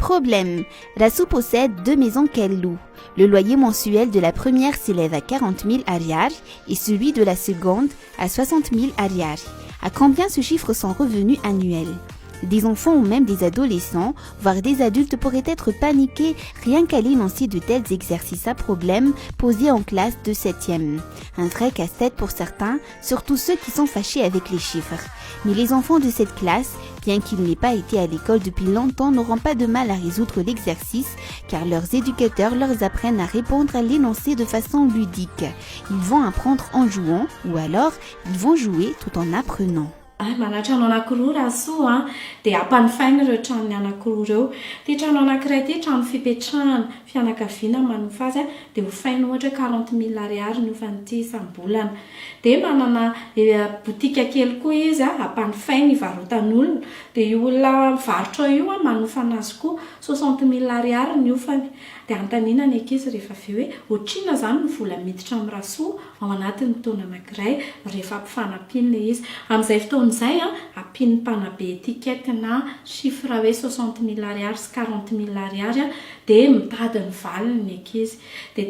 Problème. Rassou possède 2 maisons qu'elle loue. Le loyer mensuel de la première s'élève à 40 000 arrières et celui de la seconde à 60 000 arrières. À combien se chiffre son revenu annuel? Des enfants ou même des adolescents, voire des adultes pourraient être paniqués rien qu'à l'énoncé de tels exercices à problème posés en classe de 7e. Un vrai casse-tête pour certains, surtout ceux qui sont fâchés avec les chiffres. Mais les enfants de cette classe, bien qu'ils n'aient pas été à l'école depuis longtemps, n'auront pas de mal à résoudre l'exercice car leurs éducateurs leur apprennent à répondre à l'énoncé de façon ludique. Ils vont apprendre en jouant ou alors ils vont jouer tout en apprenant. Manatrano anankiroa rahasoa dia ampanofaina ireo tranony anankiroa ireo. Ty trano anankiray ty trano fipetrahana fianakaviana manofa azy dia hofaina ohatra 40 000 ariary ny ofan'ity isam-bolana. Dia manana botika kely koa izy ampanofaina ivarotan'olona dia io olona mivarotra io manofa anazy koa 60 000 ariary ny ofany. Dia antanina ny ankizy rehefa avy hoe otrina zany ny vola miditra amin'ny rasoa ao anatin'ny taona anankiray rehefa ampifanampiana ilay izy. Amin'izay fotoan'izay ampian'ny mpanabe etikety na chiffre hoe 60 000 ariary sy 40 000 ariary dia mitady ny valiny ny ankizy. Dia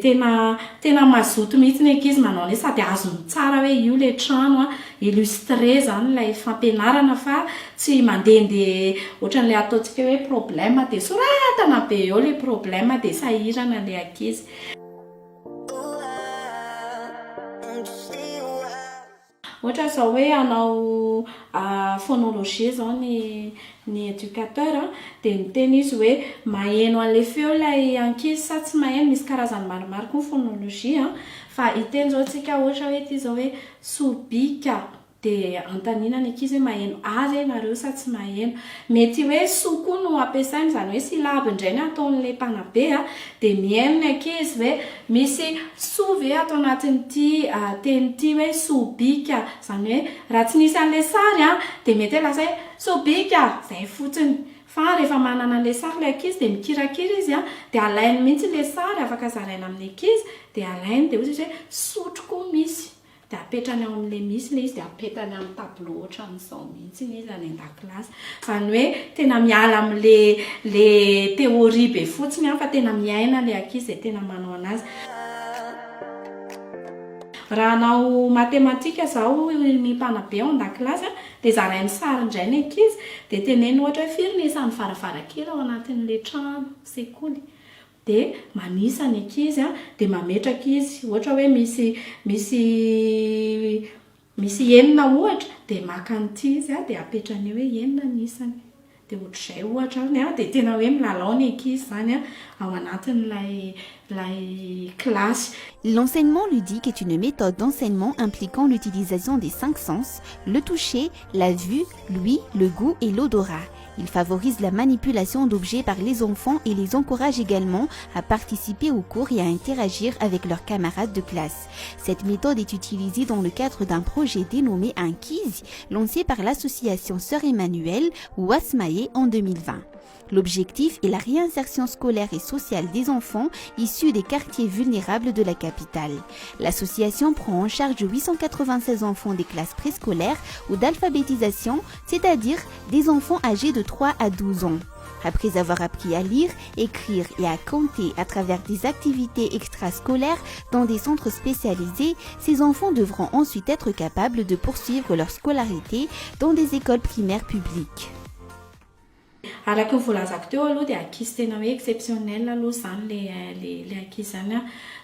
tena mazoto mihitsy ny ankizy manao ny sady azony tsara hoe io ilay trano illustre zany ilay fampianarana fa tsy mandehandeha ohatran'ilay ataontsika hoe problème dia soratana be eo ilay problème dia sahirana ilay ankizy. Ohatra zao hoe hanao phonologie zao ny éducateur dia miteny izy hoe maheno an'ilay feo ilay ankizy sa tsy maheno, misy karazany maromaro koa phonologie fa iteny zao tsika ohatra hoe ty zao hoe sobika dia antanina ny ankizy hoe maheno a re nareo sa tsy maheno. Mety hoe so koa no ampiasaina zany hoe silaby indray ny ataon'ilay mpanabe dia mihaino ny ankizy hoe misy so ve atao anatin'ity tenyity hoe sobika zany hoe raha tsy nisy an'ilay sary dia mety hoe lasa hoe sobika zay fotsiny. Fa rehefa manana an'ilay sary ilay ankizy dia mikirakira izy dia alainy mihitsy ilay sary afaka zaraina amin'ny ankizy dia alainy dia ohatry hoe sotro koa misy. Dia apetrany ao amin'ilay misy ilay izy dia apetrany amin'ny tableau ohatran'izao mihitsy izy any an-dakilasy. Izany hoe tena miala amin'ilay théorie be fotsiny fa tena miaina ilay ankizy dia tena manao anazy. Raha hanao matematika zao ny mpanabe ao an-dakilasy dia zarainy sary indray ny ankizy dia teneny ohatra hoe firy ny isan'ny varavarankely ao anatin'ilay trano sekoly. Dia manisa ny ankizy dia mametraka izy ohatra hoe misy enina ohatra dia maka an'ity izy dia apetrany hoe enina ny isany dia ohatr'izay ohatra dia tena hoe milalao ny ankizy zany ao anatin'ilay classe. L'enseignement ludique est une méthode d'enseignement impliquant l'utilisation des 5 sens, le toucher, la vue, l'ouïe, le goût et l'odorat. Il favorise la manipulation d'objets par les enfants et les encourage également à participer aux cours et à interagir avec leurs camarades de classe. Cette méthode est utilisée dans le cadre d'un projet dénommé Inkizi, lancé par l'association Sœur Emmanuelle ou Asmae en 2020. L'objectif est la réinsertion scolaire et sociale des enfants issus des quartiers vulnérables de la capitale. L'association prend en charge 896 enfants des classes préscolaires ou d'alphabétisation, c'est-à-dire des enfants âgés de 3 à 12 ans. Après avoir appris à lire, écrire et à compter à travers des activités extrascolaires dans des centres spécialisés, ces enfants devront ensuite être capables de poursuivre leur scolarité dans des écoles primaires publiques. Araka ny volazako teo aloha dia ankizy tena hoe exceptionnel aloha zany le ankizy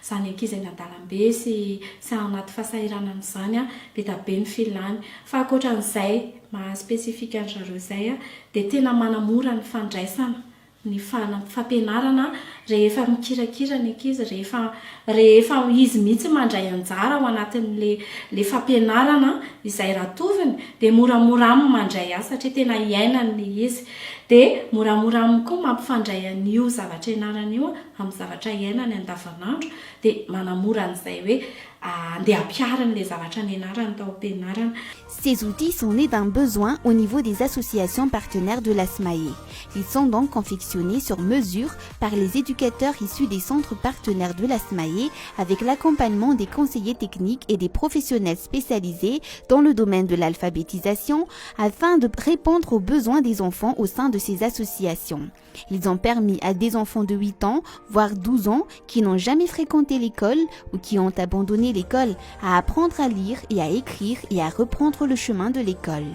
zany ankizy any an-dalambe sy ao anaty fahasahiranana zany be da be ny filany. Fa ankoatran'izay maha spesifika an'zareo zay dia tena manamora ny fandraisana ny fampianarana rehefa mikirakira ny ankizy rehefa izy mihitsy mandray anjara ao anatin'le fampianarana izay ratoviny dia moramora aminy mandray azy satria tena iainany izy. Dia moramora aminy koa mampifandray an'io zavatra ianarana io amin'ny zavatra iainany andavanandro dia manamora an'izay hoe andeha ampiariny le zavatra nianarany tao am-pianarana. Ces outils sont nés d'un besoin au niveau des associations partenaires de l'ASMAE. Ils sont donc confectionnés sur mesure par les éducateurs issus des centres partenaires de l'ASMAE avec l'accompagnement des conseillers techniques et des professionnels spécialisés dans le domaine de l'alphabétisation afin de répondre aux besoins des enfants au sein de ces associations. Ils ont permis à des enfants de 8 ans, voire 12 ans, qui n'ont jamais fréquenté l'école ou qui ont abandonné l'école à apprendre à lire et à écrire et à reprendre le chemin de l'école.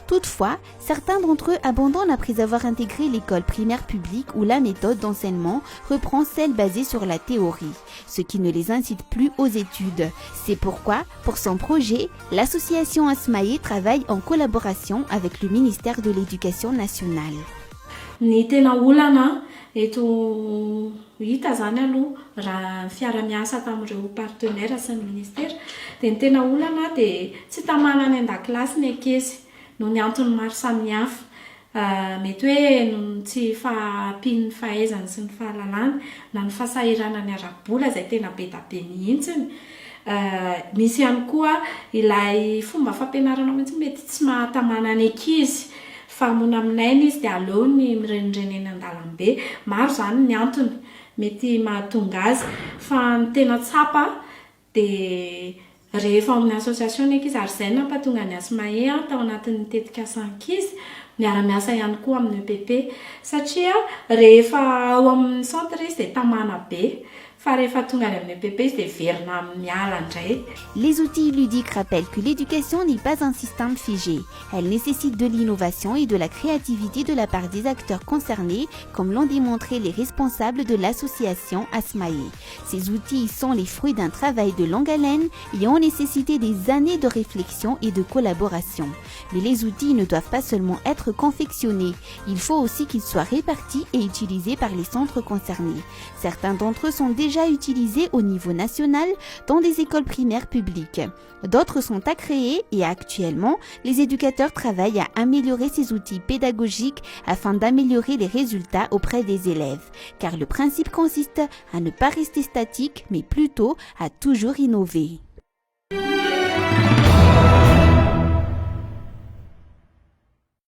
Toutefois, certains d'entre eux abandonnent après avoir intégré l'école primaire publique où la méthode d'enseignement reprend celle basée sur la théorie, ce qui ne les incite plus aux études. C'est pourquoi, pour son projet, l'association ASMAE travaille en collaboration avec le ministère de l'Éducation nationale. Ny tena olana eto hita zany aloha raha fiara-miasa tamin'ireo partenaire sy ny ministera dia ny tena olana dia tsy tamana any an-dakilasy ny ankizy noho ny antony maro samihafa mety hoe no tsy fahampiany ny fahaizany sy ny fahalalany na ny fahasahiranany ara-bola izay tena be da be mihitsiny. Misy ihany koa ilay fomba fampianarana mihitsy mety tsy mahatamana ny ankizy fa mona aminay izy dia aleo ny mirenireny eny an-dalambe. Maro zany ny antony mety mahatonga azy fa ny tena tsapa dia rehefa amin'ny association ny ankizy ary izay nampatonga ny ASMAE tao anatin'ny tetikasan-ankizy miara-miasa ihany koa amin'ny EPP satria rehefa ao amin'ny centre izy dia tamana be fa rehefa tonga any amin'ny EPP izy dia verina miala indray. Les outils ludiques rappellent que l'éducation n'est pas un système figé. Elle nécessite de l'innovation et de la créativité de la part des acteurs concernés, comme l'ont démontré les responsables de l'association ASMAE. Ces outils sont les fruits d'un travail de longue haleine et ont nécessité des années de réflexion et de collaboration. Mais les outils ne doivent pas seulement être confectionnés, il faut aussi qu'ils soient répartis et utilisés par les centres concernés. Certains d'entre eux sont déjà utilisés au niveau national dans des écoles primaires publiques. D'autres sont à créer et actuellement, les éducateurs travaillent à améliorer ces outils pédagogiques afin d'améliorer les résultats auprès des élèves. Car le principe consiste à ne pas rester statique, mais plutôt à toujours innover.